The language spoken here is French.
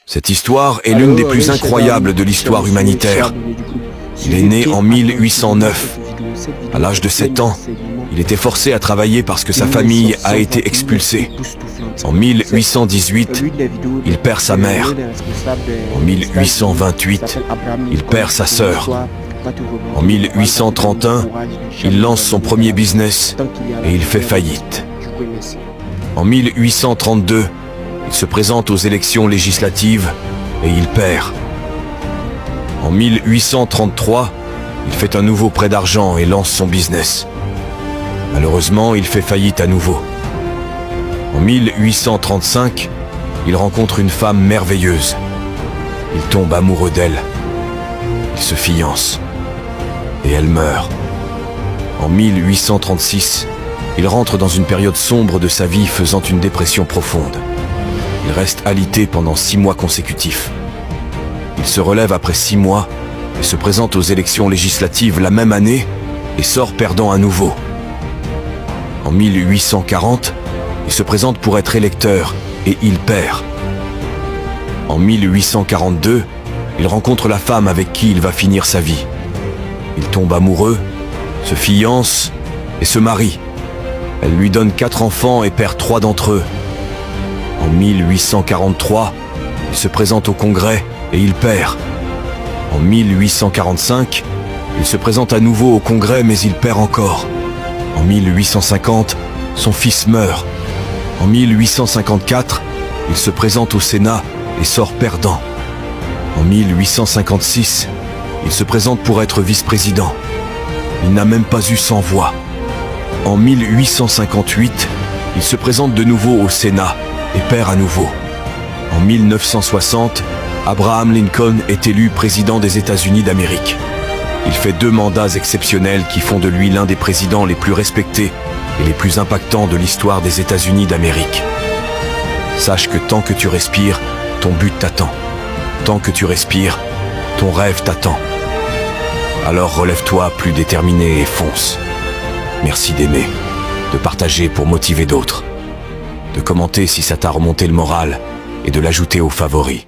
Cette histoire est l'une des plus incroyables de l'histoire humanitaire. Il est né en 1809. À l'âge de 7 ans, il était forcé à travailler parce que sa famille a été expulsée. En 1818, il perd sa mère. En 1828, il perd sa sœur. En 1831, il lance son premier business et il fait faillite. En 1832, il se présente aux élections législatives et il perd. En 1833, il fait un nouveau prêt d'argent et lance son business. Malheureusement, il fait faillite à nouveau. En 1835, il rencontre une femme merveilleuse. Il tombe amoureux d'elle. Il se fiance. Et elle meurt. En 1836, il rentre dans une période sombre de sa vie faisant une dépression profonde. Il reste alité pendant 6 mois consécutifs. Il se relève après 6 mois et se présente aux élections législatives la même année et sort perdant à nouveau. En 1840, il se présente pour être électeur et il perd. En 1842, il rencontre la femme avec qui il va finir sa vie. Il tombe amoureux, se fiance et se marie. Elle lui donne 4 enfants et perd 3 d'entre eux. En 1843, il se présente au Congrès et il perd. En 1845, il se présente à nouveau au Congrès mais il perd encore. En 1850, son fils meurt. En 1854, il se présente au Sénat et sort perdant. En 1856, il se présente pour être vice-président. Il n'a même pas eu 100 voix. En 1858, il se présente de nouveau au Sénat et perd à nouveau. En 1960, Abraham Lincoln est élu président des États-Unis d'Amérique. Il fait 2 mandats exceptionnels qui font de lui l'un des présidents les plus respectés et les plus impactants de l'histoire des États-Unis d'Amérique. Sache que tant que tu respires, ton but t'attend. Tant que tu respires, ton rêve t'attend. Alors relève-toi plus déterminé et fonce. Merci d'aimer, de partager pour motiver d'autres, de commenter si ça t'a remonté le moral et de l'ajouter aux favoris.